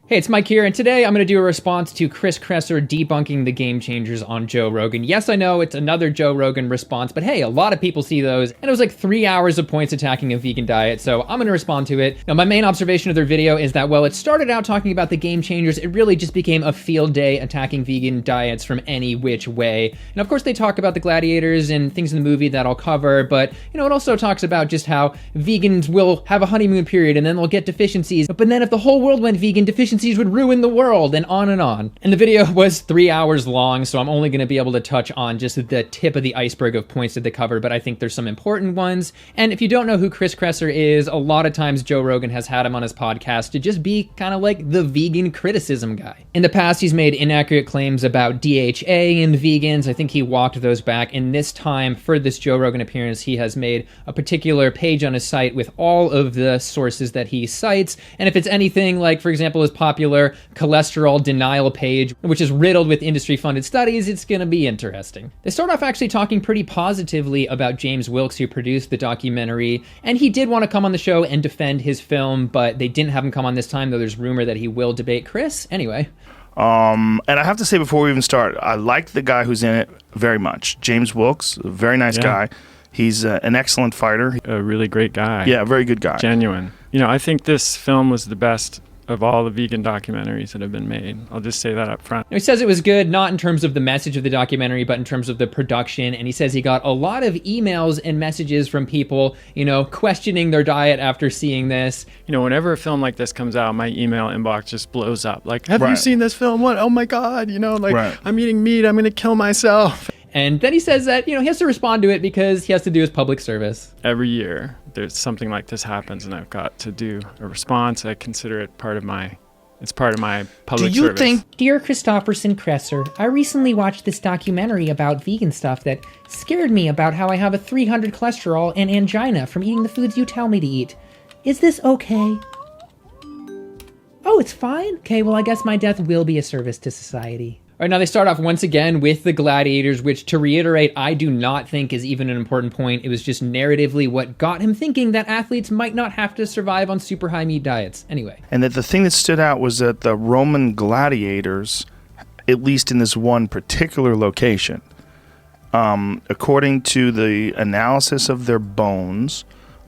Hey, it's Mike here, and today I'm going to do a response to Chris Kresser debunking the game changers on Joe Rogan. Yes, I know it's another Joe Rogan response, but hey, a lot of people see those, and it was like 3 hours of points attacking a vegan diet, so I'm going to respond to it. Now, my main observation of their video is that while it started out talking about the game changers, it really just became a field day attacking vegan diets from any which way. And of course, they talk about the gladiators and things in the movie that I'll cover, but it also talks about just how vegans will have a honeymoon period and then they'll get deficiencies. But then if the whole world went vegan, deficiencies would ruin the world, and on and on. And the video was 3 hours long, so I'm only going to be able to touch on just the tip of the iceberg of points that they covered, but I think there's some important ones. And if you don't know who Chris Kresser is, a lot of times Joe Rogan has had him on his podcast to just be kind of like the vegan criticism guy. In the past, he's made inaccurate claims about DHA in vegans. I think he walked those back, and this time, for this Joe Rogan appearance, he has made a particular page on his site with all of the sources that he cites, and if it's anything like, for example, his popular cholesterol denial page, which is riddled with industry-funded studies, it's gonna be interesting. They start off actually talking pretty positively about James Wilks, who produced the documentary, and he did want to come on the show and defend his film, but they didn't have him come on this time, though there's rumor that he will debate Chris. Anyway. And I have to say before we even start, I like the guy who's in it very much. James Wilks, a very nice guy. He's an excellent fighter. A really great guy. Yeah, a very good guy. Genuine. I think this film was the best of all the vegan documentaries that have been made. I'll just say that up front. He says it was good, not in terms of the message of the documentary, but in terms of the production. And he says he got a lot of emails and messages from people, questioning their diet after seeing this. Whenever a film like this comes out, my email inbox just blows up. Like, have you seen this film? What? Oh my God. I'm eating meat. I'm going to kill myself. And then he says that, he has to respond to it because he has to do his public service. Every year there's something like this happens and I've got to do a response. I consider it part of my public service. Dear Christopherson Kresser, I recently watched this documentary about vegan stuff that scared me about how I have a 300 cholesterol and angina from eating the foods you tell me to eat. Is this okay? Oh, it's fine? Okay, well, I guess my death will be a service to society. All right, now they start off once again with the gladiators, which, to reiterate, I do not think is even an important point. It was just narratively what got him thinking that athletes might not have to survive on super high meat diets. Anyway. And that the thing that stood out was that the Roman gladiators, at least in this one particular location, according to the analysis of their bones,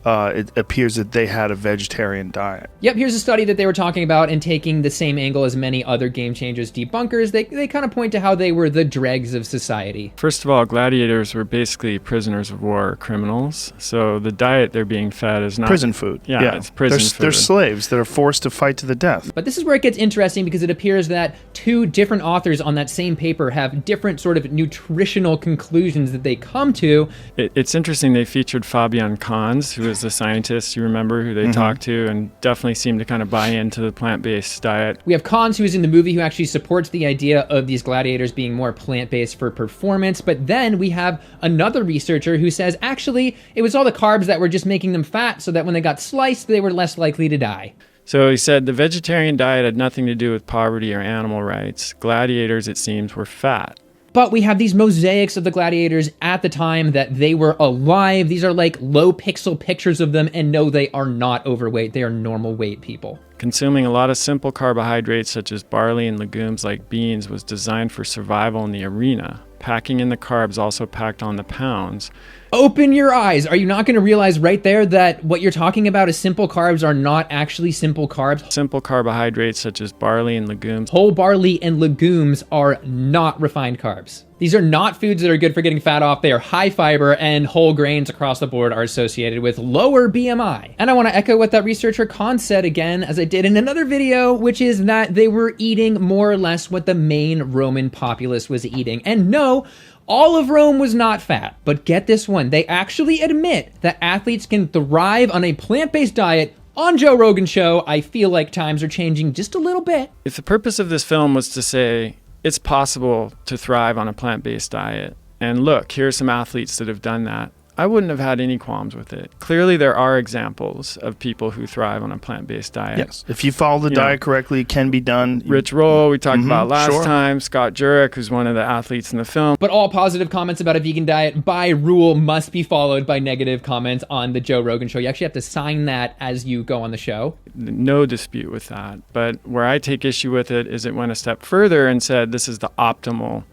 it appears that they had a vegetarian diet. Yep, here's a study that they were talking about, and taking the same angle as many other game changers debunkers, they kind of point to how they were the dregs of society. First of all, gladiators were basically prisoners of war, criminals. So the diet they're being fed is not prison food. Yeah, it's prison food. They're slaves that are forced to fight to the death. But this is where it gets interesting, because it appears that two different authors on that same paper have different sort of nutritional conclusions that they come to. It's interesting they featured Fabian Kanz, who is the scientist, you remember, who they talked to, and definitely seemed to kind of buy into the plant-based diet. We have Kanz, who is in the movie, who actually supports the idea of these gladiators being more plant-based for performance. But then we have another researcher who says, actually, it was all the carbs that were just making them fat, so that when they got sliced, they were less likely to die. So he said the vegetarian diet had nothing to do with poverty or animal rights. Gladiators, it seems, were fat. But we have these mosaics of the gladiators at the time that they were alive. These are like low pixel pictures of them, and no, they are not overweight. They are normal weight people. Consuming a lot of simple carbohydrates such as barley and legumes like beans was designed for survival in the arena. Packing in the carbs also packed on the pounds. Open your eyes. Are you not going to realize right there that what you're talking about is simple carbs are not actually simple carbs? Simple carbohydrates such as barley and legumes. Whole barley and legumes are not refined carbs. These are not foods that are good for getting fat off. They are high fiber, and whole grains across the board are associated with lower BMI. And I want to echo what that researcher Kanz said again, as I did in another video, which is that they were eating more or less what the main Roman populace was eating. And no, all of Rome was not fat, but get this one, they actually admit that athletes can thrive on a plant-based diet. On Joe Rogan's show, I feel like times are changing just a little bit. If the purpose of this film was to say, it's possible to thrive on a plant-based diet, and look, here are some athletes that have done that, I wouldn't have had any qualms with it. Clearly, there are examples of people who thrive on a plant-based diet. Yes. If you follow the diet correctly, it can be done. Rich Roll, we talked about last time. Scott Jurek, who's one of the athletes in the film. But all positive comments about a vegan diet, by rule, must be followed by negative comments on the Joe Rogan show. You actually have to sign that as you go on the show. No dispute with that. But where I take issue with it is it went a step further and said this is the optimal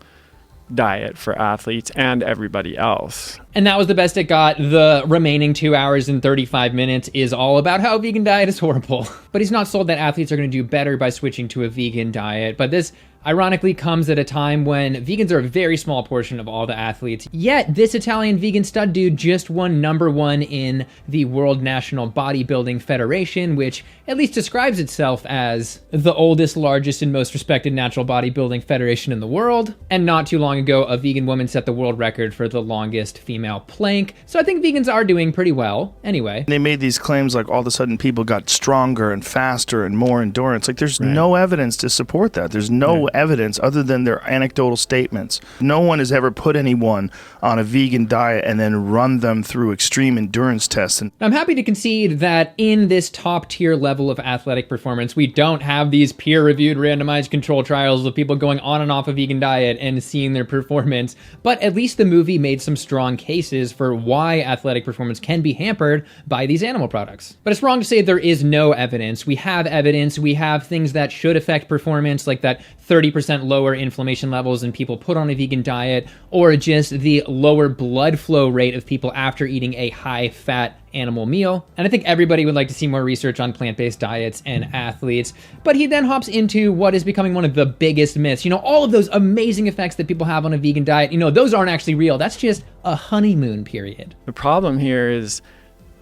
diet for athletes and everybody else. And that was the best it got. The remaining 2 hours and 35 minutes is all about how a vegan diet is horrible. But he's not sold that athletes are going to do better by switching to a vegan diet. But this ironically comes at a time when vegans are a very small portion of all the athletes. Yet this Italian vegan stud dude just won #1 in the World National Bodybuilding Federation, which at least describes itself as the oldest, largest, and most respected natural bodybuilding federation in the world. And not too long ago, a vegan woman set the world record for the longest female plank. So I think vegans are doing pretty well. Anyway. They made these claims like all of a sudden people got stronger and faster and more endurance. Like there's no evidence to support that. There's no evidence other than their anecdotal statements. No one has ever put anyone on a vegan diet and then run them through extreme endurance tests. And I'm happy to concede that in this top tier level of athletic performance, we don't have these peer-reviewed randomized control trials of people going on and off a vegan diet and seeing their performance. But at least the movie made some strong cases for why athletic performance can be hampered by these animal products. But it's wrong to say there is no evidence. We have evidence. We have things that should affect performance, like that 30% lower inflammation levels in people put on a vegan diet, or just the lower blood flow rate of people after eating a high-fat animal meal. And I think everybody would like to see more research on plant-based diets and athletes. But he then hops into what is becoming one of the biggest myths. You know, all of those amazing effects that people have on a vegan diet, you know, those aren't actually real. That's just a honeymoon period. The problem here is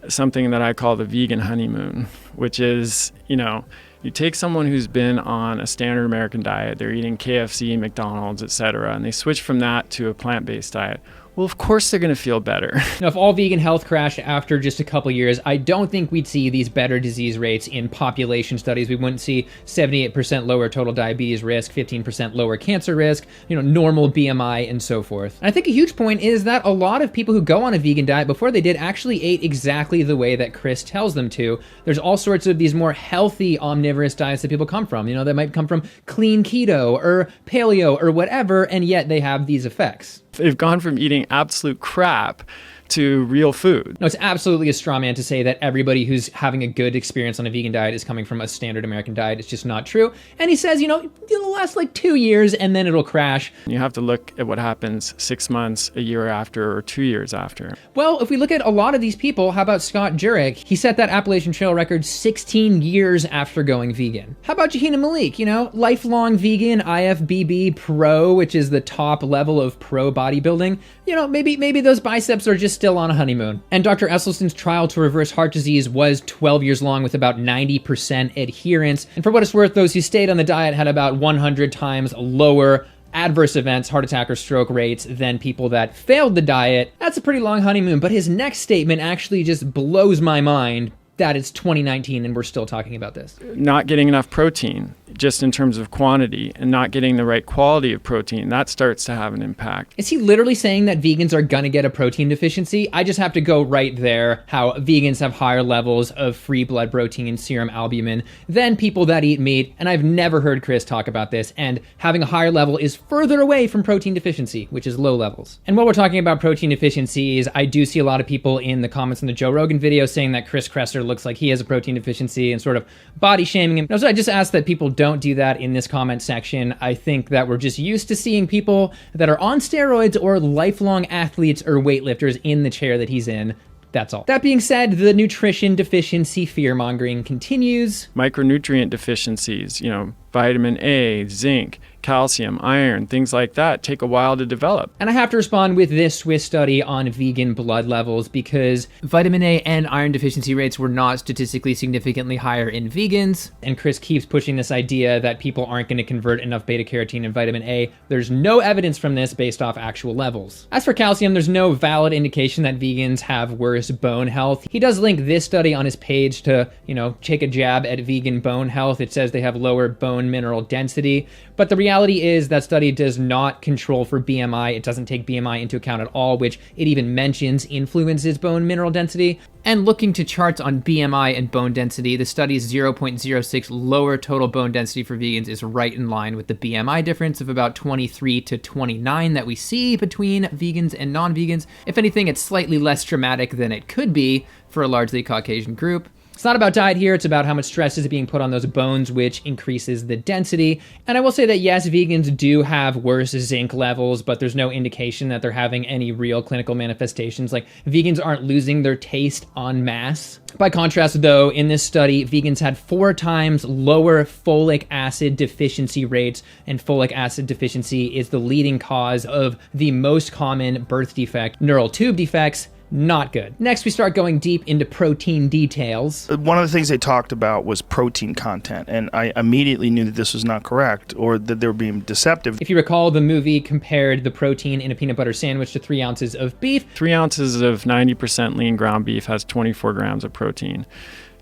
something that I call the vegan honeymoon, which is, you know, you take someone who's been on a standard American diet, they're eating KFC, McDonald's, etc., and they switch from that to a plant-based diet. Well, of course they're going to feel better. Now, if all vegan health crashed after just a couple years, I don't think we'd see these better disease rates in population studies. We wouldn't see 78% lower total diabetes risk, 15% lower cancer risk, you know, normal BMI, and so forth. And I think a huge point is that a lot of people who go on a vegan diet before they did actually ate exactly the way that Chris tells them to. There's all sorts of these more healthy omnivorous diets that people come from. You know, they might come from clean keto or paleo or whatever, and yet they have these effects. They've gone from eating absolute crap to real food. No, it's absolutely a straw man to say that everybody who's having a good experience on a vegan diet is coming from a standard American diet. It's just not true. And he says, you know, it'll last like 2 years and then it'll crash. You have to look at what happens 6 months, a year after, or 2 years after. Well, if we look at a lot of these people, how about Scott Jurek? He set that Appalachian Trail record 16 years after going vegan. How about Jahina Malik? You know, lifelong vegan, IFBB pro, which is the top level of pro bodybuilding. You know, maybe those biceps are just still on a honeymoon. And Dr. Esselstyn's trial to reverse heart disease was 12 years long with about 90% adherence. And for what it's worth, those who stayed on the diet had about 100 times lower adverse events, heart attack or stroke rates than people that failed the diet. That's a pretty long honeymoon, but his next statement actually just blows my mind that it's 2019 and we're still talking about this. Not getting enough protein, just in terms of quantity, and not getting the right quality of protein, that starts to have an impact. Is he literally saying that vegans are gonna get a protein deficiency? I just have to go right there, how vegans have higher levels of free blood protein and serum albumin than people that eat meat, and I've never heard Chris talk about this, and having a higher level is further away from protein deficiency, which is low levels. And while we're talking about protein deficiencies, I do see a lot of people in the comments in the Joe Rogan video saying that Chris Kresser looks like he has a protein deficiency and sort of body shaming him. So I just ask that people don't do that in this comment section. I think that we're just used to seeing people that are on steroids or lifelong athletes or weightlifters in the chair that he's in. That's all. That being said, the nutrition deficiency fear-mongering continues. Micronutrient deficiencies, you know, vitamin A, zinc, calcium, iron, things like that take a while to develop. And I have to respond with this Swiss study on vegan blood levels because vitamin A and iron deficiency rates were not statistically significantly higher in vegans. And Chris keeps pushing this idea that people aren't going to convert enough beta carotene and vitamin A. There's no evidence from this based off actual levels. As for calcium, there's no valid indication that vegans have worse bone health. He does link this study on his page to, you know, take a jab at vegan bone health. It says they have lower bone mineral density, but the reality reality is that study does not control for BMI. It doesn't take BMI into account at all, which it even mentions influences bone mineral density. And looking to charts on BMI and bone density, the study's 0.06 lower total bone density for vegans is right in line with the BMI difference of about 23 to 29 that we see between vegans and non-vegans. If anything, it's slightly less dramatic than it could be for a largely Caucasian group. It's not about diet here, it's about how much stress is being put on those bones, which increases the density. And I will say that yes, vegans do have worse zinc levels, but there's no indication that they're having any real clinical manifestations. Like, vegans aren't losing their taste en masse. By contrast, though, in this study, vegans had 4 times lower folic acid deficiency rates, and folic acid deficiency is the leading cause of the most common birth defect, neural tube defects. Not good. Next, we start going deep into protein details. One of the things they talked about was protein content, and I immediately knew that this was not correct or that they were being deceptive. If you recall, the movie compared the protein in a peanut butter sandwich to 3 ounces of beef. 3 ounces of 90% lean ground beef has 24 grams of protein.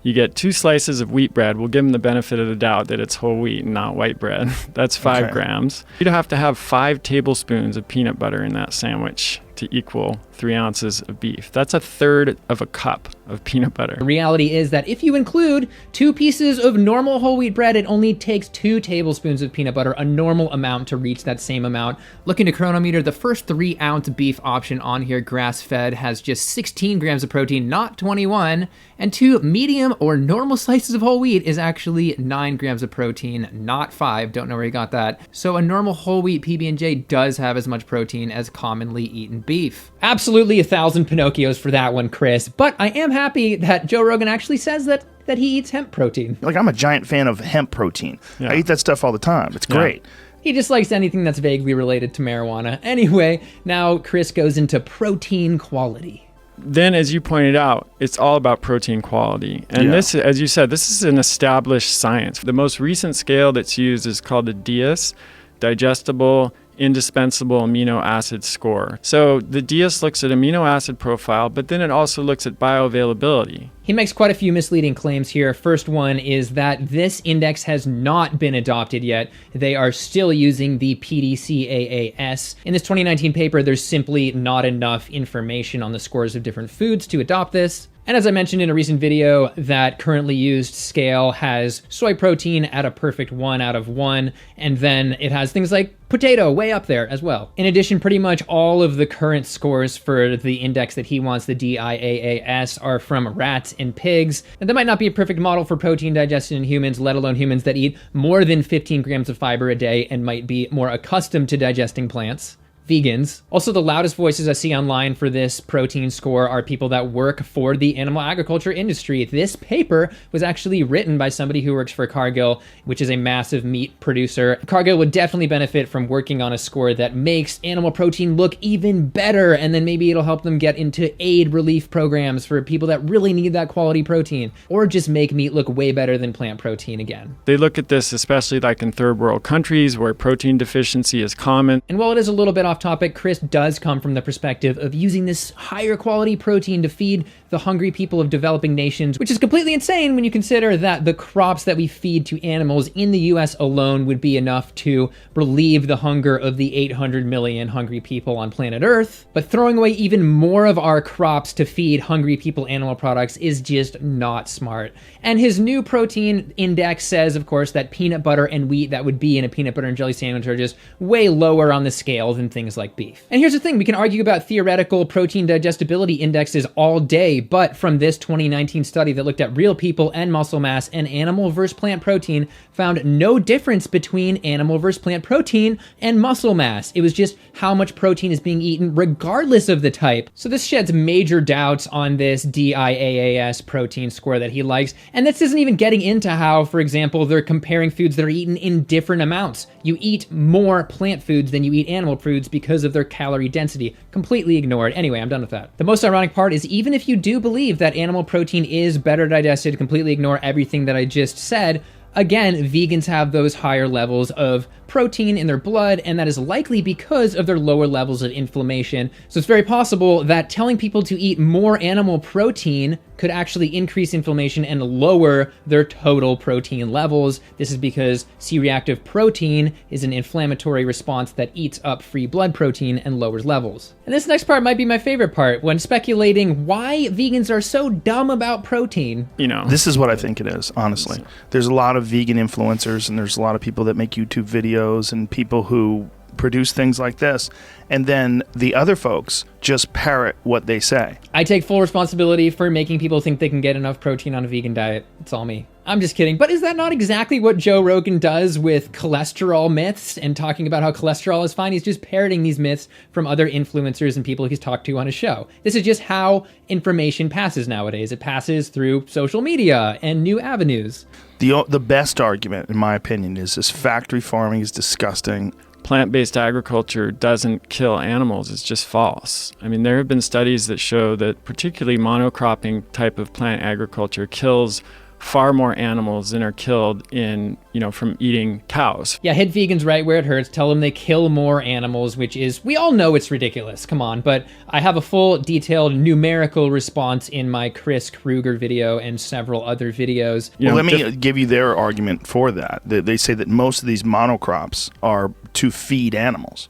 You get 2 slices of wheat bread. We'll give them the benefit of the doubt that it's whole wheat and not white bread. That's 5 grams. You'd have to have 5 tablespoons of peanut butter in that sandwich to equal 3 ounces of beef. That's 1/3 of a cup of peanut butter. The reality is that if you include 2 pieces of normal whole wheat bread, it only takes 2 tablespoons of peanut butter, a normal amount, to reach that same amount. Looking to Chronometer, the first 3-ounce beef option on here, grass-fed, has just 16 grams of protein, not 21, and 2 medium or normal slices of whole wheat is actually 9 grams of protein, not 5. Don't know where you got that. So a normal whole wheat PB&J does have as much protein as commonly eaten beef. Absolutely 1,000 Pinocchios for that one, Chris. But I am happy that Joe Rogan actually says that he eats hemp protein. Like, I'm a giant fan of hemp protein. I eat that stuff all the time. It's great. He just likes anything that's vaguely related to marijuana. Anyway, now Chris goes into protein quality. Then, as you pointed out, it's all about protein quality. And this, as you said, this is an established science. The most recent scale that's used is called the DIAS, Digestible Indispensable Amino Acid Score. So the DIAS looks at amino acid profile, but then it also looks at bioavailability. He makes quite a few misleading claims here. First one is that this index has not been adopted yet. They are still using the PDCAAS. In this 2019 paper, there's simply not enough information on the scores of different foods to adopt this. And as I mentioned in a recent video, that currently used scale has soy protein at a perfect 1 out of 1, and then it has things like potato way up there as well. In addition, pretty much all of the current scores for the index that he wants, the DIAAS, are from rats and pigs. And that might not be a perfect model for protein digestion in humans, let alone humans that eat more than 15 grams of fiber a day and might be more accustomed to digesting plants. Vegans. Also, the loudest voices I see online for this protein score are people that work for the animal agriculture industry. This paper was actually written by somebody who works for Cargill, which is a massive meat producer. Cargill would definitely benefit from working on a score that makes animal protein look even better, and then maybe it'll help them get into aid relief programs for people that really need that quality protein, or just make meat look way better than plant protein again. They look at this especially like in third world countries where protein deficiency is common. And while it is a little bit off topic, Chris does come from the perspective of using this higher quality protein to feed the hungry people of developing nations, which is completely insane when you consider that the crops that we feed to animals in the US alone would be enough to relieve the hunger of the 800 million hungry people on planet Earth. But throwing away even more of our crops to feed hungry people animal products is just not smart. And his new protein index says, of course, that peanut butter and wheat that would be in a peanut butter and jelly sandwich are just way lower on the scale than things like beef. And here's the thing, we can argue about theoretical protein digestibility indexes all day, but from this 2019 study that looked at real people and muscle mass and animal versus plant protein found no difference between animal versus plant protein and muscle mass. It was just how much protein is being eaten regardless of the type. So this sheds major doubts on this DIAAS protein score that he likes. And this isn't even getting into how, for example, they're comparing foods that are eaten in different amounts. You eat more plant foods than you eat animal foods because of their calorie density. Completely ignored. Anyway, I'm done with that. The most ironic part is even if you do believe that animal protein is better digested, completely ignore everything that I just said. Again, vegans have those higher levels of protein in their blood, and that is likely because of their lower levels of inflammation. So it's very possible that telling people to eat more animal protein could actually increase inflammation and lower their total protein levels. This is because C-reactive protein is an inflammatory response that eats up free blood protein and lowers levels. And this next part might be my favorite part, when speculating why vegans are so dumb about protein. This is what I think it is, honestly. There's a lot of vegan influencers, and there's a lot of people that make YouTube videos and people who produce things like this, and then the other folks just parrot what they say. I take full responsibility for making people think they can get enough protein on a vegan diet. It's all me. I'm just kidding. But is that not exactly what Joe Rogan does with cholesterol myths and talking about how cholesterol is fine? He's just parroting these myths from other influencers and people he's talked to on his show. This is just how information passes nowadays. It passes through social media and new avenues. The best argument, in my opinion, is this factory farming is disgusting. Plant-based agriculture doesn't kill animals. It's just false. I mean, there have been studies that show that particularly monocropping type of plant agriculture kills far more animals than are killed from eating cows. Yeah, hit vegans right where it hurts. Tell them they kill more animals, which is, we all know it's ridiculous. Come on. But I have a full detailed numerical response in my Kruger video and several other videos. Let me give you their argument for that. They say that most of these monocrops are to feed animals.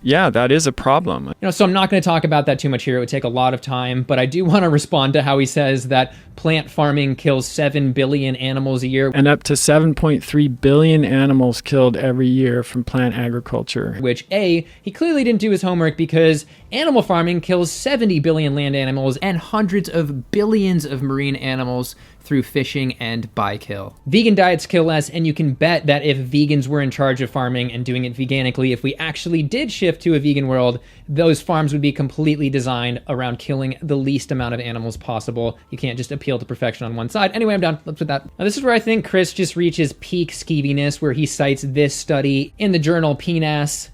Yeah, that is a problem. So I'm not going to talk about that too much here. It would take a lot of time, but I do want to respond to how he says that plant farming kills 7 billion animals a year. And up to 7.3 billion animals killed every year from plant agriculture. Which, he clearly didn't do his homework, because animal farming kills 70 billion land animals and hundreds of billions of marine animals through fishing and bykill. Vegan diets kill less, and you can bet that if vegans were in charge of farming and doing it veganically, if we actually did shift to a vegan world, those farms would be completely designed around killing the least amount of animals possible. You can't just appeal to perfection on one side. Anyway, I'm done. Let's put that. Now, this is where I think Chris just reaches peak skeeviness, where he cites this study in the journal PNAS.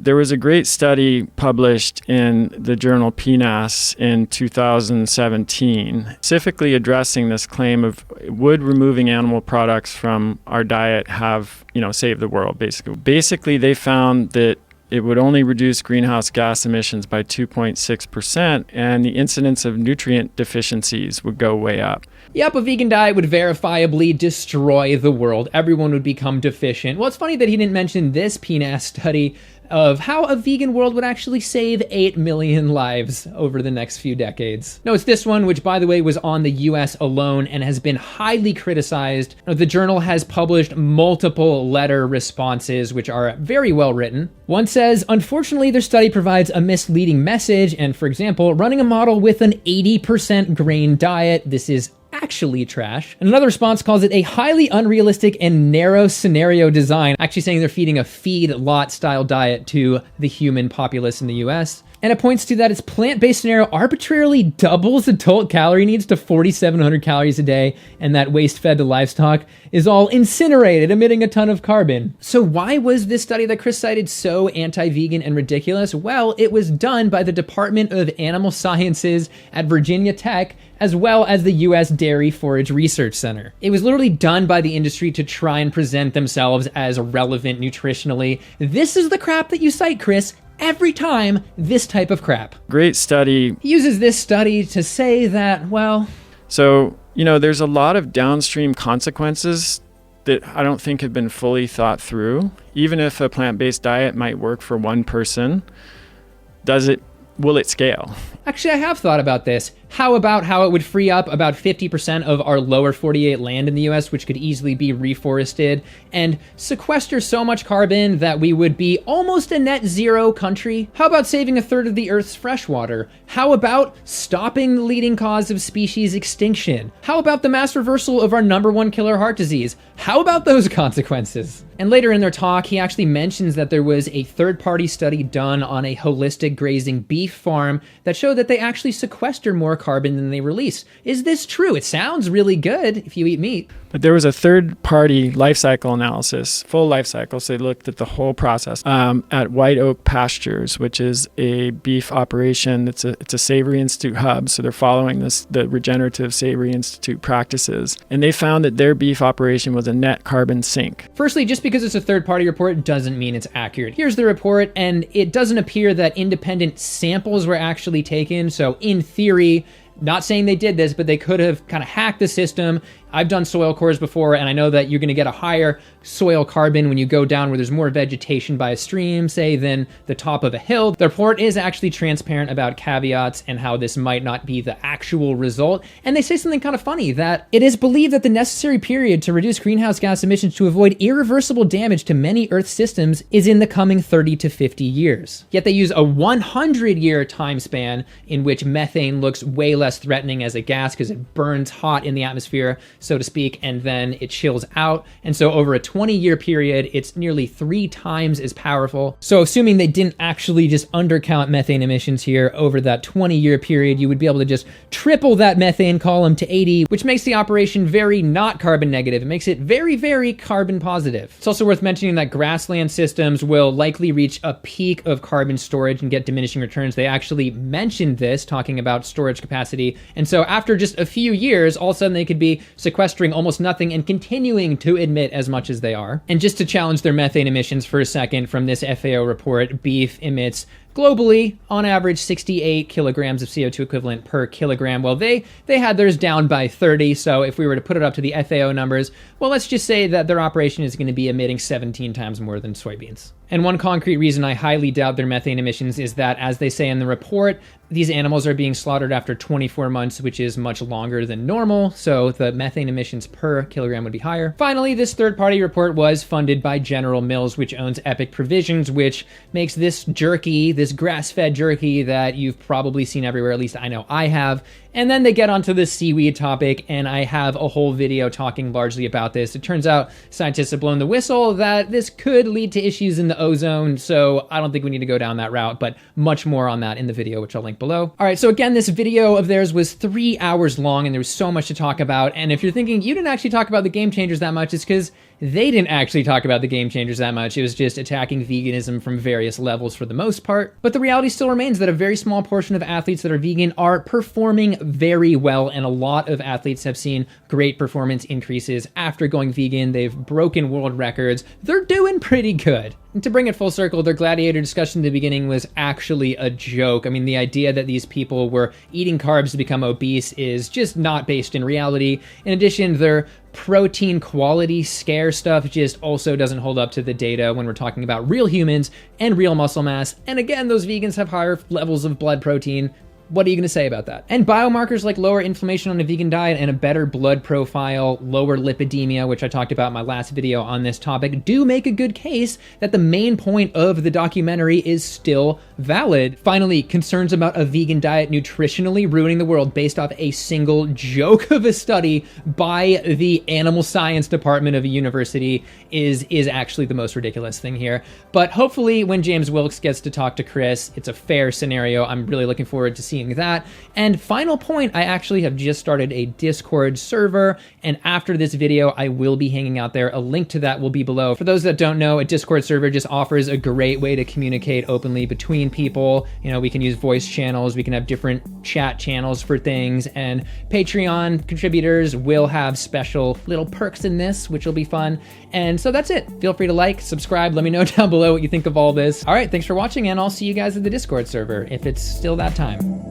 There was a great study published in the journal PNAS in 2017, specifically addressing this claim of would removing animal products from our diet have, saved the world, basically. Basically, they found that it would only reduce greenhouse gas emissions by 2.6%, and the incidence of nutrient deficiencies would go way up. Yep, a vegan diet would verifiably destroy the world. Everyone would become deficient. Well, it's funny that he didn't mention this PNAS study of how a vegan world would actually save 8 million lives over the next few decades. No, it's this one, which, by the way, was on the US alone and has been highly criticized. The journal has published multiple letter responses, which are very well written. One says, unfortunately, their study provides a misleading message, and for example, running a model with an 80% grain diet, this is actually trash. And another response calls it a highly unrealistic and narrow scenario design, actually saying they're feeding a feed lot style diet to the human populace in the US. And it points to that its plant-based scenario arbitrarily doubles the total calorie needs to 4,700 calories a day, and that waste fed to livestock is all incinerated, emitting a ton of carbon. So why was this study that Chris cited so anti-vegan and ridiculous? Well, it was done by the Department of Animal Sciences at Virginia Tech, as well as the U.S. Dairy Forage Research Center. It was literally done by the industry to try and present themselves as relevant nutritionally. This is the crap that you cite, Chris, every time, this type of crap. Great study. He uses this study to say that, well... So, there's a lot of downstream consequences that I don't think have been fully thought through. Even if a plant-based diet might work for one person, will it scale? Actually, I have thought about this. How about how it would free up about 50% of our lower 48 land in the US, which could easily be reforested, and sequester so much carbon that we would be almost a net zero country? How about saving a third of the Earth's freshwater? How about stopping the leading cause of species extinction? How about the mass reversal of our #1 killer, heart disease? How about those consequences? And later in their talk, he actually mentions that there was a third-party study done on a holistic grazing beef farm that showed that they actually sequester more carbon than they release. Is this true? It sounds really good if you eat meat. But there was a third-party life cycle analysis, full life cycle, so they looked at the whole process at White Oak Pastures, which is a beef operation. It's a Savory Institute hub, so they're following the regenerative Savory Institute practices. And they found that their beef operation was a net carbon sink. Firstly, just because it's a third-party report doesn't mean it's accurate. Here's the report, and it doesn't appear that independent samples were actually taken, so in theory, Not saying they did this, but they could have kind of hacked the system. I've done soil cores before, and I know that you're going to get a higher soil carbon when you go down where there's more vegetation by a stream, say, than the top of a hill. The report is actually transparent about caveats and how this might not be the actual result. And they say something kind of funny, that it is believed that the necessary period to reduce greenhouse gas emissions to avoid irreversible damage to many Earth systems is in the coming 30 to 50 years. Yet they use a 100-year time span in which methane looks way less threatening as a gas because it burns hot in the atmosphere, so to speak, and then it chills out. And so over a 20-year period, it's nearly 3 times as powerful. So assuming they didn't actually just undercount methane emissions here over that 20-year period, you would be able to just triple that methane column to 80, which makes the operation very not carbon negative. It makes it very, very carbon positive. It's also worth mentioning that grassland systems will likely reach a peak of carbon storage and get diminishing returns. They actually mentioned this, talking about storage capacity. And so after just a few years, all of a sudden they could be sequestering almost nothing and continuing to emit as much as they are. And just to challenge their methane emissions for a second, from this FAO report, beef emits globally, on average, 68 kilograms of CO2 equivalent per kilogram. Well, they had theirs down by 30, so if we were to put it up to the FAO numbers, well, let's just say that their operation is going to be emitting 17 times more than soybeans. And one concrete reason I highly doubt their methane emissions is that, as they say in the report, these animals are being slaughtered after 24 months, which is much longer than normal, so the methane emissions per kilogram would be higher. Finally, this third-party report was funded by General Mills, which owns Epic Provisions, which makes this jerky, this grass-fed jerky that you've probably seen everywhere, at least I know I have. And then they get onto the seaweed topic, and I have a whole video talking largely about this. It turns out scientists have blown the whistle that this could lead to issues in the ozone, so I don't think we need to go down that route, but much more on that in the video, which I'll link below. All right, so again, this video of theirs was 3 hours long, and there was so much to talk about. And if you're thinking you didn't actually talk about the game changers that much, it's because they didn't actually talk about the game changers that much. It was just attacking veganism from various levels for the most part. But the reality still remains that a very small portion of athletes that are vegan are performing very well, and a lot of athletes have seen great performance increases after going vegan. They've broken world records. They're doing pretty good. And to bring it full circle, their Gladiator discussion in the beginning was actually a joke. I mean, the idea that these people were eating carbs to become obese is just not based in reality. In addition, their protein quality scare stuff just also doesn't hold up to the data when we're talking about real humans and real muscle mass. And again, those vegans have higher levels of blood protein. What are you going to say about that? And biomarkers like lower inflammation on a vegan diet and a better blood profile, lower lipidemia, which I talked about in my last video on this topic, do make a good case that the main point of the documentary is still valid. Finally, concerns about a vegan diet nutritionally ruining the world based off a single joke of a study by the animal science department of a university is actually the most ridiculous thing here. But hopefully when James Wilkes gets to talk to Chris, it's a fair scenario. I'm really looking forward to seeing that. And final point, I actually have just started a Discord server, and after this video, I will be hanging out there. A link to that will be below. For those that don't know, a Discord server just offers a great way to communicate openly between people. You know, we can use voice channels, we can have different chat channels for things, and Patreon contributors will have special little perks in this, which will be fun. And so that's it. Feel free to like, subscribe, let me know down below what you think of all this. All right, thanks for watching, and I'll see you guys at the Discord server if it's still that time.